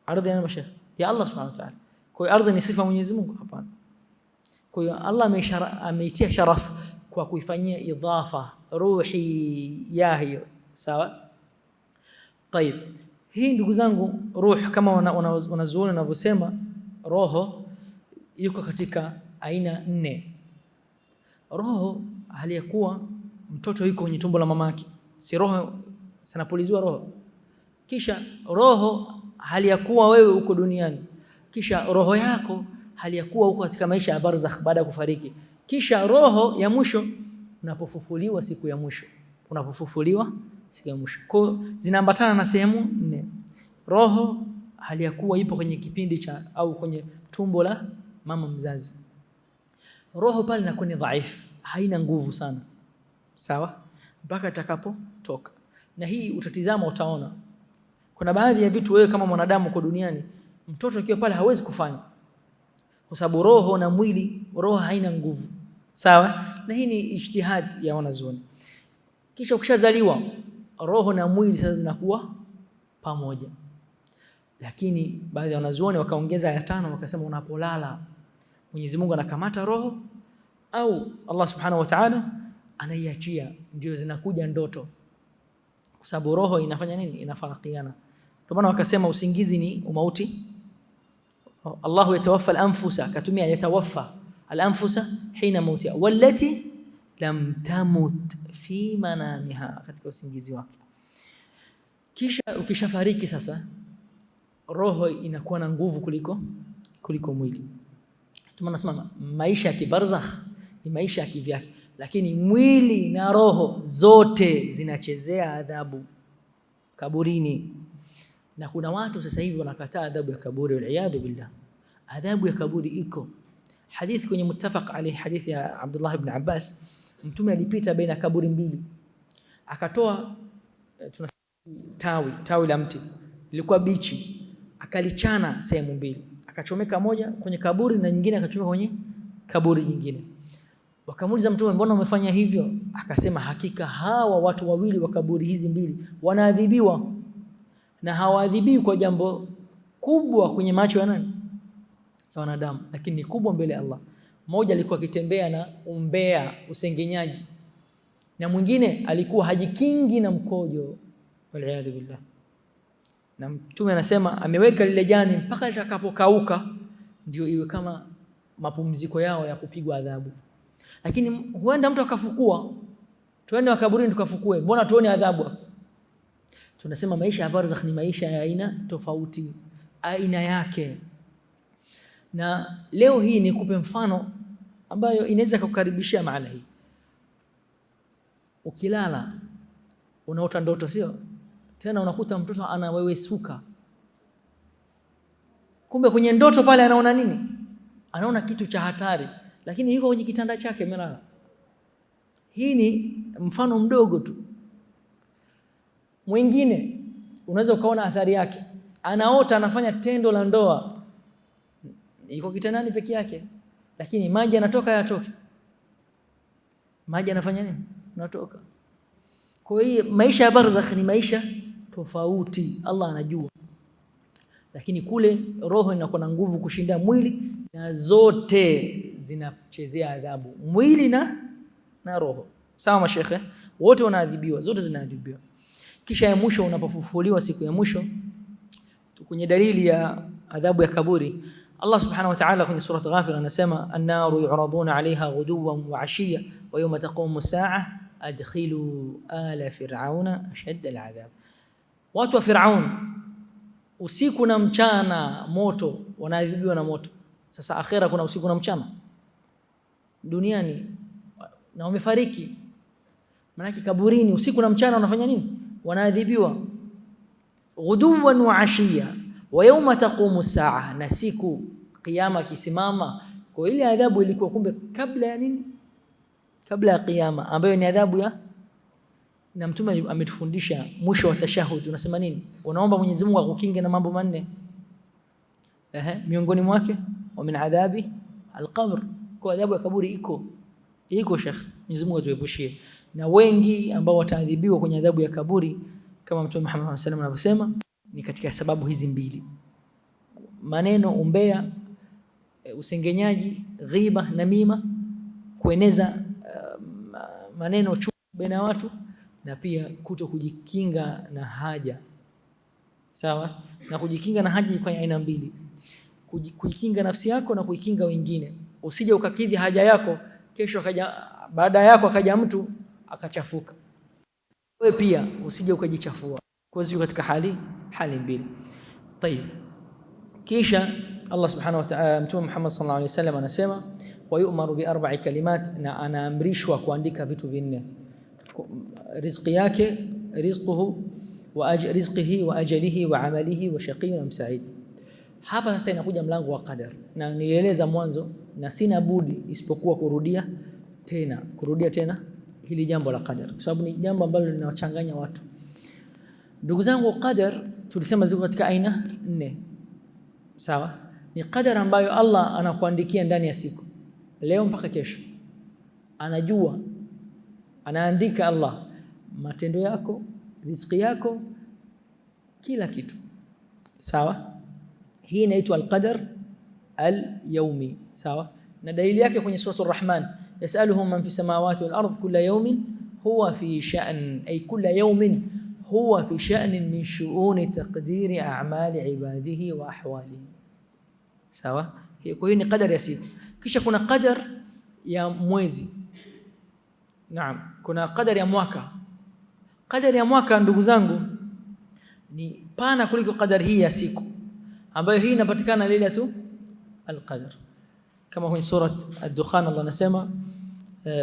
Ardhi ya nani mashayikh? Ya Allah subhanahu wa ta'ala. Kwa hiyo ardhi ni sifa ya Mwenyezi Mungu? Hapana. Kwa hiyo Allah ameitia sharaf kwa kuifanyia idhafa ruhi ya hiyo. Sawa? Tayeb, hii ndugu zangu, ruh kama wanazuoni wanavyosema, roho yuko katika aina 4. Roho hali ya kuwa mtoto yuko kwenye tumbo la mamake, si roho sanapuliziwa roho. Kisha roho hali ya kuwa wewe uko duniani, kisha roho yako hali ya kuwa uko katika maisha ya barzakh baada ya kufariki, kisha roho ya mwisho unapofufuliwa siku ya mwisho. Unapofufuliwa siku ya mwisho. Kwa zinaambatana na sehemu 4. Roho hali ya kuwa ipo kwenye kipindi cha au kwenye tumbo la mama mzazi. Roho pale inakuwa ni dhaifu, haina nguvu sana. Sawa? Mpaka itakapotoka. Na hii utatizama utaona kuna baadhi ya vitu wewe kama mwanadamu kwa duniani, mtoto akiwa pale hawezi kufanya, kwa sababu roho na mwili, roho haina nguvu. Sawa? Na hii ni ijtihad ya wanazuoni. Kisha ukishazaliwa, roho na mwili sasa zinakuwa pamoja. Lakini baadhi ya wanazuoni wakaongeza ya 5, wakasema unapolala Mwenyezi Mungu anakamata roho, au Allah subhanahu wa ta'ala anaiachia, ndio zinakuja ndoto. Kwa sababu roho inafanya nini? Inafarakiana. Ndio maana wakasema usingizi ni umauti. Allahu yatawaffa al-anfusa, katumia yatawaffa al-anfusa hina mautiha wallati lam tamut fi manamiha, katika usingizi wake. Kisha ukishafariki sasa, roho inakuwa na nguvu kuliko mwili. Tunasema maisha ya kibarzakh ni maisha ya kivyake, lakini mwili na roho zote zinachezea adhabu kaburini. Na kuna watu sasa hivi wanakataa adhabu ya kaburi, wal billah. Adhabu ya kaburi iko. Hadithi kwenye muttafaq alayhi, hadithi ya Abdullah ibn Abbas, mtume alipita baina kaburi 2, akatoa tawi la mti lilikuwa bichi, akalichana sehemu 2, akachomeka moja kwenye kaburi na nyingine akachomeka kwenye kaburi nyingine. Wakamuuliza mtume, mbona umefanya hivyo? Akasema, hakika hawa watu wawili wa kaburi hizi 2 wanaadhibiwa, na hawaadhibiwi kwa jambo kubwa kwenye macho ya nani? Ya wanadamu, lakini ni kubwa mbele ya Allah. Mmoja alikuwa akitembea na umbea, usengenyaji, na mwingine alikuwa hajikingi na mkojo, wal billah. Na mtume anasema ameweka lile jani mpaka litakapokauka ndio iwe kama mapumziko yao ya kupigwa adhabu. Lakini huenda mtu akafukua, tuende makaburini tukafukue, mbona tuone adhabu? Tunasema maisha ya barzakh ni maisha ya aina tofauti, aina yake. Na leo hii nikupe mfano ambayo inaweza kukaribishia maana hii. Ukilala unaota ndoto, sio? Tena unakuta mtoto anawewesuka. Kumbe kwenye ndoto pale anaona nini? Anaona kitu cha hatari, lakini yuko kwenye kitanda chake amelala. Hii ni mfano mdogo tu. Mwingine unaweza ukaona athari yake, anaota anafanya tendo la ndoa, yuko kitandani peke yake, lakini maji yanatoka yatoke. Maji yanafanya nini? Yanatoka. Kwa hiyo maisha ya barzakh ni maisha tofauti, Allah anajua. Lakini kule roho inakuwa na nguvu kushinda mwili, na zote zinachezea adhabu, mwili na roho. Sawa mashekhe? Wote wanaadhibiwa, zote zinaadhibiwa. Kisha ya mwisho unapofufuliwa siku ya mwisho, kwenye dalili ya adhabu ya kaburi, Allah subhanahu wa ta'ala kwenye surah Ghafir anasema, an-naru yu'raduna 'alayha ghuduwan wa 'ashiyya wa yawma taqumu as-sa'ah adkhilu ala fir'auna ashadda al'adhab. Watu wa Firaun usiku na mchana moto, wanaadhibiwa na moto. Sasa akhera kuna usiku na mchana duniani, na wamefariki. Maana kaburini usiku na mchana wanafanya nini? Wanaadhibiwa. Ghuduwan wa ashiya wa yawma taqumu as-sa'a, na siku kiyama kisimama. Kwa ile adhabu ilikuwa kumbe kabla ya nini? Kabla ya kiyama, ambayo ni adhabu ya, na Mtume ametufundisha mwisho wa tashahud unasema nini? Unaomba Mwenyezi Mungu akukinge na mambo manne. Miongoni mwake wa min adhabi al-qabr, kwa adhabu ya kaburi iko Sheikh. Mwenyezi Mungu atuepushie na wengi ambao wataadhibiwa kwenye adhabu ya kaburi, kama Mtume Muhammad sallallahu alaihi wasallam anavyosema, ni katika sababu hizi mbili: maneno, umbea, usengenyaji, ghiba, namima, kueneza maneno chuki baina ya watu, na pia kuto kujikinga na haja. Sawa? Na kujikinga na haja kwa aina mbili: kujikinga nafsi yako na kuikinga wengine. Usije ukakidhi haja yako, kesho akaja baada yako akaja mtu akachafuka, wewe pia usije ukajichafua. Kwa hiyo katika hali mbili. Tayeb, kisha Allah subhanahu wa ta'ala, Mtume Muhammad sallallahu alaihi wasallam anasema wa yu'maru bi arba'i kalimat, na anaamrishwa kuandika vitu vinne: riziki yake, rizquhu wa rizqihi wa ajalihi wa amalihi wa shaqiyyun am sa'id. Hapa sasa inakuja mlango wa qadar, na nilieleza mwanzo na sina budi isipokuwa kurudia tena hili jambo la qadar, kwa sababu ni jambo ambalo linawachanganya watu. Ndugu zangu, qadar tulisema ziko katika aina 4. Sawa? Ni qadar ambayo Allah anakuandikia ndani ya siku, leo mpaka kesho. Anajua, anaandika Allah matendo yako, riziki yako, kila kitu. Sawa? Hii inaitwa al-qadar al-yawmi. Sawa? Na dalili yake kwenye sura Ar-Rahman, yasaluhum man fi samawati wal ardh kulla yawmin huwa fi sha'n, ay kulla yawmin huwa fi sha'nin min shu'uni taqdiri a'mali ibadihi wa ahwalihi. Sawa? Kwa hiyo ni qadar ya siku. Kisha kuna qadar ya mwezi. Naam, kuna qadar ya mwaka. Qadar ya mwaka, ndugu zangu, ni pana kuliko qadar hii ya siku, ambayo hii inapatikana Lailatul Qadr. Kama kwenye sura Ad-Dukhan Allah anasema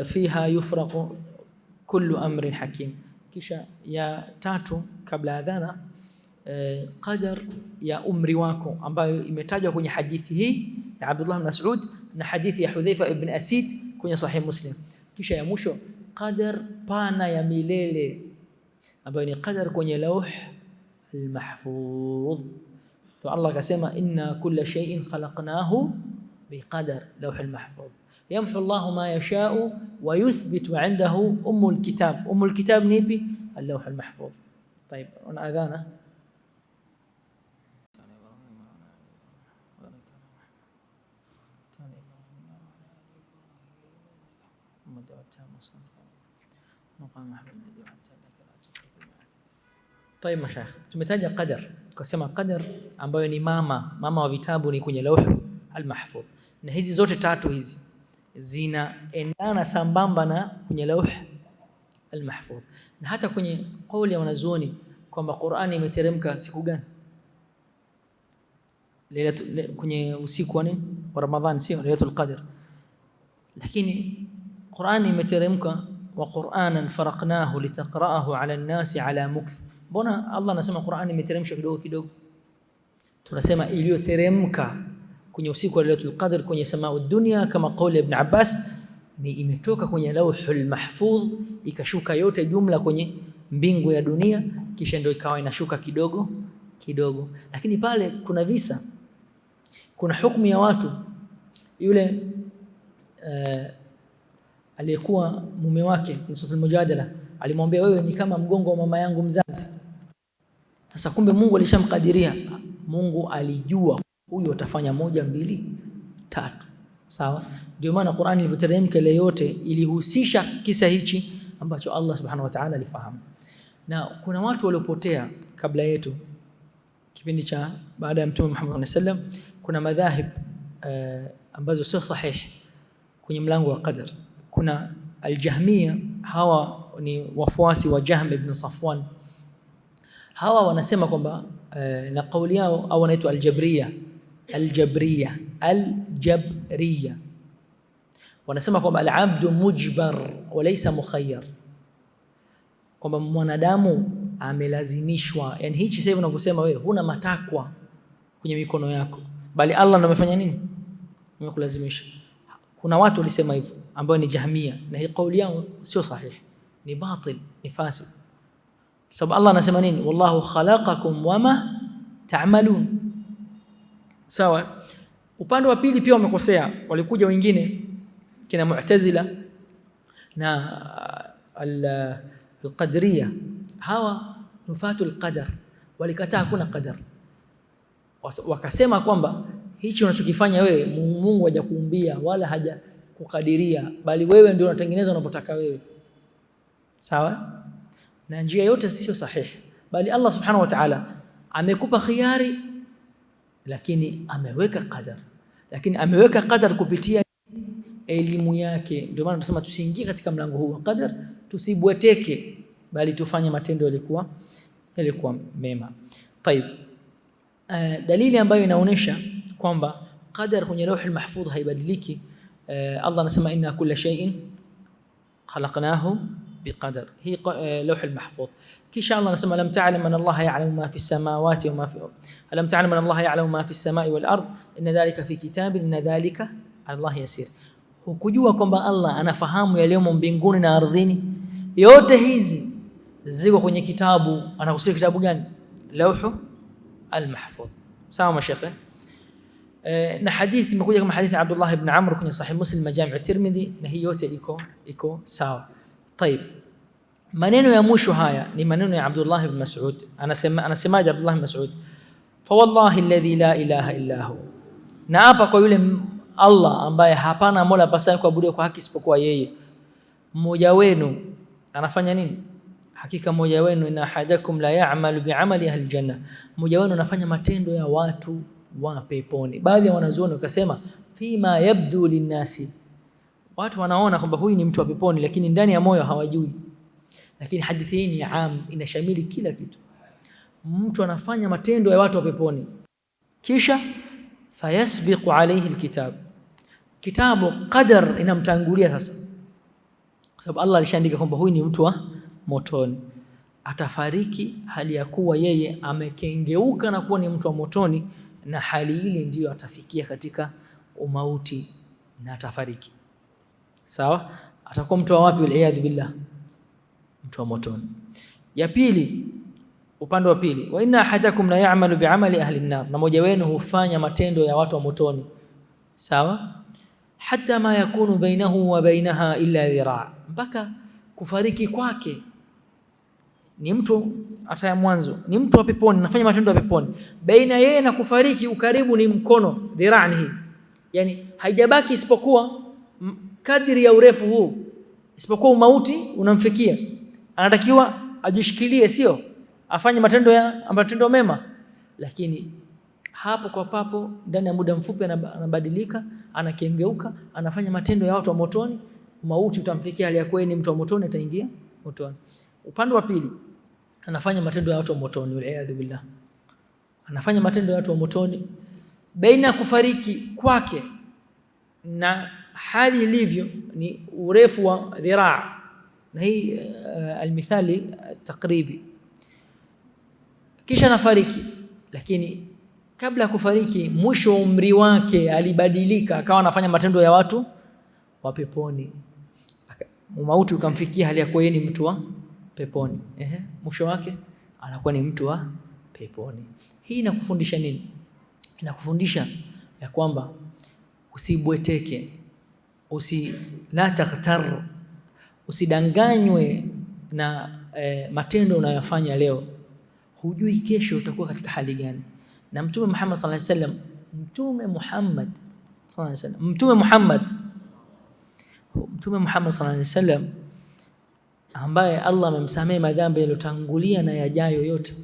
fiha yufraqu kullu amrin hakim. Kisha ya 3 kabla adhana, qadar ya umri wako, ambayo imetajwa kwenye hadithi hii ya Abdullah ibn Mas'ud na hadithi ya Hudhaifa ibn Asid kwenye Sahih Muslim. Kisha ya mwisho qadar pana ya milele, ambayo ni qadar kwenye lauh al-mahfuz. To Allah akasema inna kulla shay'in khalaqnahu biqadar, lauh al-mahfuz. Yamhu Allahu ma yasha'u wa yuthbitu 'indahu ummul kitab. Ummul kitab ni ipi? Al-lauh al-mahfuz. طيب, una adhana. طيب mashayikh, tumetaja qadar, tukasema qadar ambayo ni mama wa vitabu ni kwenye lauh al-mahfuz, na hizi zote 3 hizi zinaendana sambamba na kwenye lauh al-mahfuz. Na hata kwenye kauli ya wanazuoni kwamba Qur'ani imeteremka siku gani? Kwenye usiku wa nini? Wa Ramadhan, sio Lailatul Qadr. Lakini Qur'ani imeteremka wa Qur'anan faraqnahu litaqra'ahu 'ala an-nasi 'ala mukth. Mbona Allah anasema Qur'ani imeteremshwa kidogo kidogo? Tunasema iliyoteremka kwenye usiku wa Lailatul Qadr kwenye samaa'ud dunya, kama kauli Ibn Abbas, ni imetoka kwenye lauhul mahfuz ikashuka yote jumla kwenye mbingu ya dunia, kisha ndio ikawa inashuka kidogo kidogo. Lakini pale kuna visa, kuna hukumu ya watu. Yule aliyekuwa mume wake kwenye sura al-Mujadala alimwambia, wewe ni kama mgongo wa mama yangu mzazi. Sasa kumbe Mungu alishamkadiria, Mungu alijua huyu atafanya 1, 2, 3. Sawa? Ndio maana Qur'ani ilivyoteremka ile yote ilihusisha kisa hichi ambacho Allah subhanahu wa ta'ala alifahamu. Na kuna watu waliopotea kabla yetu, kipindi cha baada ya Mtume Muhammad sallallahu alaihi wasallam, kuna madhahib ambazo sio sahihi kwenye mlango wa qadar. Kuna al-Jahmiyya, hawa ni wafuasi wa Jahm ibn Safwan. Hawa wanasema kwamba na kauli yao au wanaitwa Aljabriya. Wanasema kwamba al-abdu mujbar wa laysa mukhayyar, kwamba mwanadamu amelazimishwa. Yani hichi sasa hivi unavyosema wewe huna matakwa kwenye mikono yako, bali Allah ndiye amefanya nini? Amekulazimisha. Kuna watu walisema hivyo ambao ni Jahmia, na hii kauli yao sio sahihi, ni batil, ni fasid. Sababu Allah anasema nini? Wallahu khalaqakum wama ta'malun. Sawa. Upande wa pili pia wamekosea, walikuja wengine kina Mu'tazila na al-Qadariyya. Hawa nufatu al-qadar, walikataa kuna qadar, wakasema kwamba hichi unachokifanya wewe Mungu hajakuumbia wala haja kukadiria, bali wewe ndio unatengeneza unapotaka wewe. Sawa? Na njia yote sio sahihi, bali Allah subhanahu wa ta'ala amekupa khiari, lakini ameweka qadar, lakini ameweka qadar kupitia elimu yake. Ndio maana tunasema tusiingie katika mlango huu wa qadar, tusibweteke, bali tufanye matendo yalikuwa mema. Tayeb, dalili ambayo inaonyesha kwamba qadar kwenye lauhul mahfudh haibadiliki, Allah anasema inna kulla shay'in khalaqnahu biqadar, hii lauhul mahfudh. Kisha Allah anasema lam ta'lam anna Allah ya'lamu ma fi as-samawati wa ma fi alam ta'lam anna Allah ya'lamu ma fi as-samai wal ard inna dhalika fi kitabin inna dhalika 'ala Allah yasir. Hukujua kwamba Allah anafahamu yaliyomo mbinguni na ardhini? Yote hizi ziko kwenye kitabu. Anakusudia kitabu gani? Lauhu al-mahfudh. Sawa mashekhe. Na hadithi imekuja kama hadithi Abdullah ibn Amr kwenye Sahih Muslim na Jami' at-Tirmidhi, na hii yote iko sawa. Tayeb, maneno ya mwisho haya ni maneno ya Abdullah ibn Mas'ud. Anasemaje Abdullah ibn Mas'ud? Fa wallahi alladhi la ilaha illa hu, na hapa kwa yule Allah ambaye hapana mola apasaye kuabudiwa kwa haki isipokuwa yeye, mmoja wenu anafanya nini? Hakika mmoja wenu, inna ahadakum la ya'malu bi'amali ahli janna, mmoja wenu anafanya matendo ya watu wa peponi. Baadhi ya wanazuoni wakasema fima yabdu linnasi, watu wanaona kwamba huyu ni mtu wa peponi, lakini ndani ya moyo hawajui. Lakini hadithi hii ni am, inashamili kila kitu. Mtu anafanya matendo ya watu wa peponi, kisha fayasbiqu alayhi alkitab, kitabu qadar inamtangulia sasa, kwa sababu Allah alishaandika kwamba huyu ni mtu wa motoni, atafariki hali ya kuwa yeye amekengeuka na kuwa ni mtu wa motoni, na hali ile ndiyo atafikia katika umauti na atafariki. Sawa? Atakuwa mtu wa wapi? Wal-iyadhu billah, mtu wa motoni. Ya pili, upande wa pili, wa inna ahadakum la ya'malu bi'amali ahli an-nar, na mmoja wenu hufanya matendo ya watu wa motoni. Sawa? Hatta ma yakunu bainahu wa bainaha illa dhira', mpaka kufariki kwake ni mtu hata ya mwanzo ni mtu wa peponi, nafanya matendo ya peponi, baina yeye na kufariki ukaribu ni mkono, dhira'ni hii, yani haijabaki isipokuwa kadri ya urefu huu, isipokuwa mauti unamfikia. Anatakiwa ajishikilie, sio afanye matendo mema, lakini hapo kwa papo ndani ya muda mfupi anabadilika, anakengeuka, anafanya matendo ya watu wa motoni, mauti utamfikia hali ya kuwa ni mtu wa motoni, ataingia motoni. Upande wa pili anafanya matendo ya watu wa motoni, wal-iyadhu billah, anafanya matendo ya watu wa motoni, baina kufariki kwake na hali ilivyo ni urefu wa dhiraa, na hii almithali takribi. Kisha anafariki, lakini kabla ya kufariki, mwisho wa umri wake alibadilika, akawa anafanya matendo ya watu wa peponi, mauti ukamfikia hali ya kuwa yeye ni mtu wa peponi. Mwisho wake anakuwa ni mtu wa peponi. Hii inakufundisha nini? Inakufundisha ya kwamba usibweteke, la taghtar, usidanganywe na matendo unayofanya leo. Hujui kesho utakuwa katika hali gani. Na Mtume Muhammad sallallahu alaihi wasallam, Mtume Muhammad sallallahu alaihi wasallam ambaye Allah amemsamehe madhambi yaliyotangulia na yajayo yote,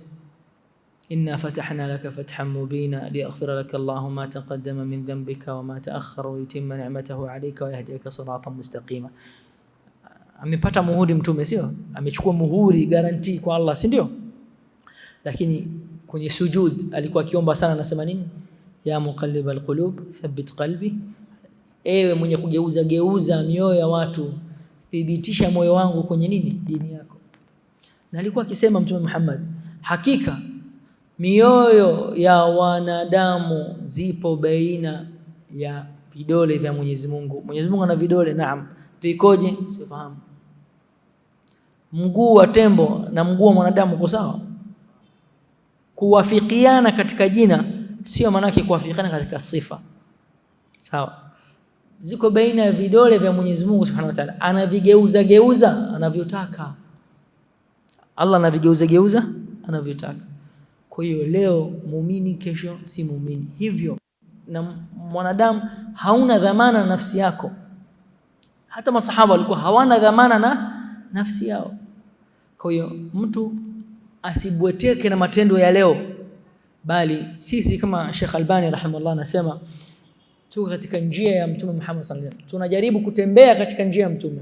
inna fatahna laka fathan mubina liyaghfira laka Allahu ma taqaddama min dhanbika wa ma ta'akhkhara wa yutimma ni'matahu 'alayka wa yahdiyaka siratan mustaqima. amepata muhuri mtume, sio? Amechukua muhuri guarantee kwa Allah, si ndio? Lakini kwenye sujud alikuwa akiomba sana, anasema nini? Ya muqallibal qulub thabbit qalbi, ewe mwenye kugeuza geuza mioyo ya watu, thibitisha moyo wangu kwenye nini? Dini yako. Na alikuwa akisema Mtume Muhammad, hakika mioyo ya wanadamu zipo baina ya vidole vya Mwenyezi Mungu. Mwenyezi Mungu ana vidole, naam. Vikoje? Sifahamu. Mguu wa tembo na mguu wa mwanadamu uko sawa? Kuwafikiana katika jina sio maana yake kuwafikiana katika sifa. Sawa? Ziko baina ya vidole vya Mwenyezi Mungu Subhanahu wa Ta'ala. Anavigeuza geuza anavyotaka. Allah anavigeuza geuza anavyotaka. Kwa hiyo leo muumini, kesho si muumini. Hivyo na mwanadamu hauna dhamana na nafsi yako. Hata masahaba walikuwa hawana dhamana na nafsi yao. Kwa hiyo mtu asibweteke na matendo ya leo, bali sisi kama Sheikh Albani rahimahullah anasema tuko katika njia ya Mtume Muhammad sallallahu alaihi wasallam. Tunajaribu kutembea katika njia ya Mtume.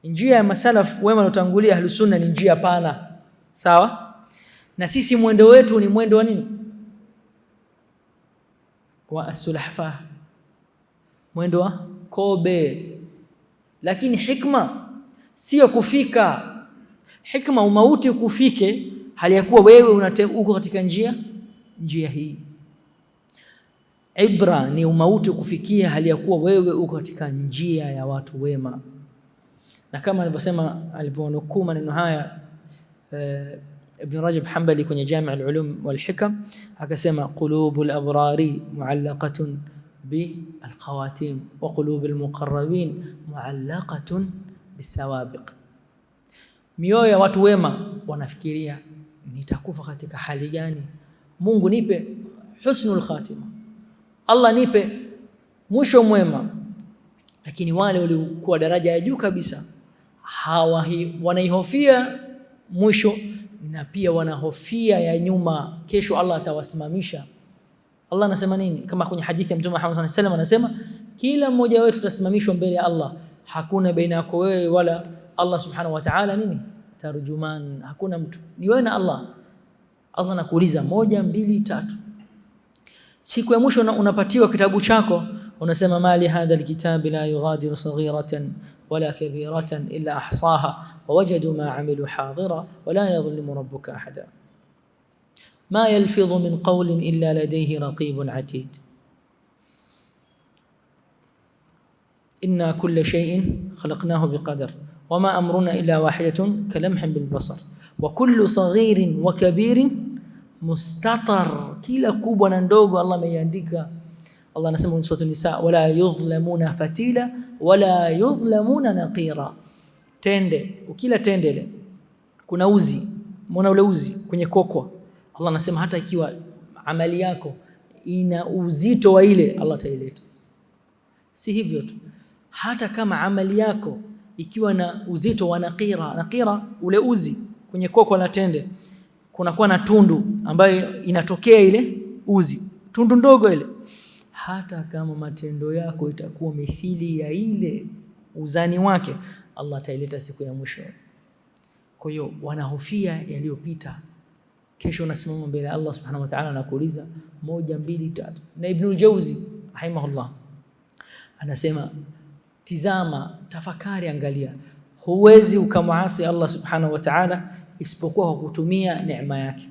Njia ya masalaf wema waliotangulia ahlus sunna ni njia pana. Sawa? Na sisi mwendo wetu ni mwendo wa nini? Wa as-sulahfa. Mwendo wa kobe. Lakini hikma sio kufika. Hikma umauti kufike hali ya kuwa wewe uko katika njia hii. Ibra ni umauti kufikia hali ya kuwa wewe uko katika njia ya watu wema. Na kama alivyosema aliponukuu maneno haya Ibn Rajab Hanbali kwenye Jami' al-Ulum wal-Hikam, akasema qulubul abrari mu'allaqatun bil-khawatim wa qulubul muqarrabin mu'allaqatun bis-sawabiq. Mioyo ya watu wema wanafikiria nitakufa katika hali gani? Mungu nipe husnul khatima, Allah nipe mwisho mwema. Lakini wale waliokuwa daraja ya juu kabisa wanaihofia mwisho, na pia wanahofia ya nyuma, kesho Allah atawasimamisha. Allah anasema nini? Kama kwenye hadithi ya Mtume Muhammad sallallahu alaihi wasallam anasema, kila mmoja wetu tutasimamishwa mbele ya Allah, hakuna baina yako wewe wala Allah subhanahu wa ta'ala nini? Tarjuman. Hakuna mtu, ni wewe na Allah. Allah anakuuliza 1 2 3. Siku ya mwisho unapatiwa kitabu chako, unasema mali hadha alkitabi la yughadiru saghiratan wala kabiratan illa ahsaha wa wajadu ma amilu hadira wala yadhlimu rabbuka ahada. Ma yalfidhu min qawlin illa ladayhi raqibun atid. Inna kulla shay'in khalaqnahu biqadar wama amruna illa wahidatun kalamhin bilbasar wa kullu saghirin wa kabirin mustatar. Kila kubwa na ndogo Allah ameandika. Allah anasema kwenye sura An-Nisa, wala yudhlamuna fatila wala yudhlamuna naqira. Tende, ukila tende ile kuna uzi, muona ule uzi kwenye kokwa, Allah anasema hata ikiwa amali yako ina uzito wa ile, Allah ataileta. Si hivyo tu, hata kama amali yako ikiwa na uzito wa naqira, ule uzi kwenye kokwa la tende kunakuwa na tundu ambayo inatokea ile uzi, tundu ndogo ile. Hata kama matendo yako itakuwa mithili ya ile uzani wake, Allah ataileta siku ya mwisho. Kwa hiyo wanahofia yaliyopita. Kesho unasimama mbele ya Allah subhanahu wa ta'ala na kuuliza 1 2 3. Na Ibn al-Jawzi rahimahullah anasema, tizama, tafakari, angalia, huwezi ukamwasi Allah subhanahu wa ta'ala isipokuwa kwa kutumia neema yake.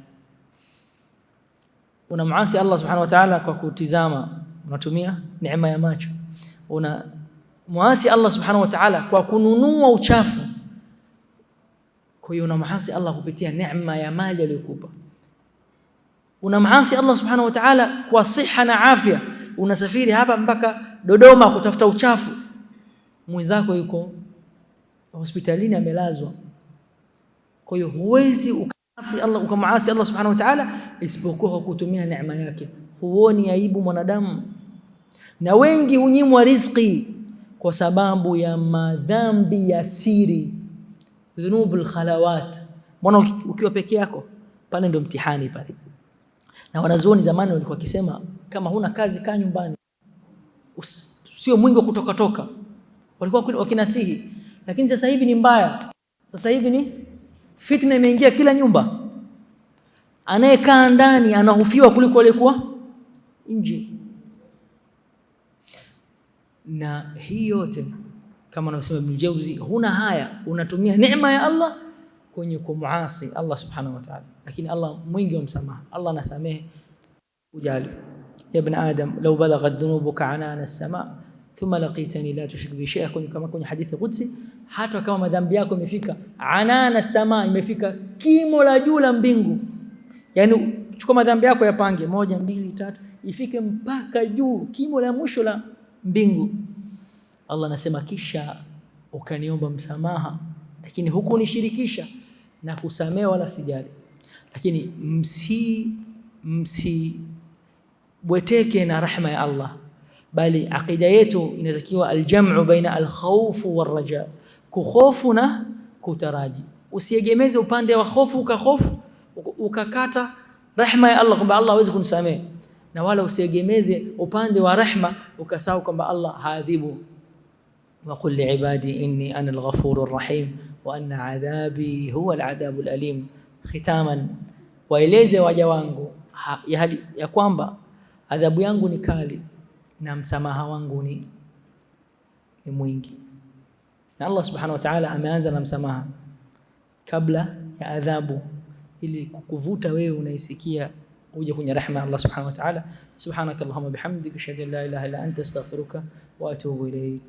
Unamwasi Allah subhanahu wa ta'ala kwa kutizama, unatumia neema ya macho. Unamwasi Allah subhanahu wa ta'ala kwa kununua uchafu. Kwa hiyo unamwasi Allah kupitia neema ya mali aliyokupa. Unamwasi Allah subhanahu wa ta'ala kwa siha na afya. Unasafiri hapa mpaka Dodoma kutafuta uchafu, mwenzako yuko hospitalini amelazwa. Kwa hiyo huwezi ukamwasi Allah subhanahu wa ta'ala isipokuwa kwa kutumia neema yake. Huoni aibu mwanadamu? Na wengi hunyimwa riziki kwa sababu ya madhambi ya siri, dhunubul khalawat. Mbona ukiwa peke yako pale ndio mtihani pale. Na wanazuoni zamani walikuwa wakisema, kama huna kazi kaa nyumbani, sio mwingi wa kutoka. Walikuwa wakinasihi, lakini sasa hivi ni mbaya. Sasa hivi ni fitna imeingia kila nyumba. Anayekaa ndani anahofiwa kuliko aliyekuwa nje. Na hii yote kama anasema Ibn Jawzi, huna haya, unatumia neema ya Allah kwenye kumuasi Allah subhanahu wa ta'ala. Lakini Allah mwingi wa msamaha, Allah anasamehe ujali. Ya ibn Adam, law balaghat dhunubuka anana as-samaa thumma laqitani la tushrik bi shay'in, kama kwenye hadithi qudsi, hata kama madhambi yako imefika anana as-samaa, imefika kimo la juu la mbingu. Yani chukua madhambi yako yapange 1 2 3 ifike mpaka juu kimo la mwisho la mbingu. Allah anasema kisha ukaniomba msamaha, lakini hukunishirikisha na kusamehe wala sijali. Lakini bweteke na rahma ya Allah, bali aqida yetu inatakiwa aljam'u baina alkhawf warraja, kukhofu na kutaraji. Usiegemeze upande wa hofu ukakhofu ukakata rahma ya Allah kwamba Allah hawezi kunisamehe, na wala usiegemeze upande wa rahma ukasahau kwamba Allah haadhibu. wa qul li'ibadi inni ana al-ghafurur rahim wa anna 'adhabi huwa al-'adhabul alim. Khitaman, waeleze waja wangu ya kwamba adhabu yangu ni kali na msamaha wangu ni mwingi. Na Allah subhanahu wa ta'ala ameanza na msamaha kabla ya adhabu, ili kukuvuta wewe unaisikia uje kwenye rahma Allah subhanahu wa ta'ala. Subhanakallahumma bihamdika ashhadu an la ilaha illa anta astaghfiruka wa atubu ilayk.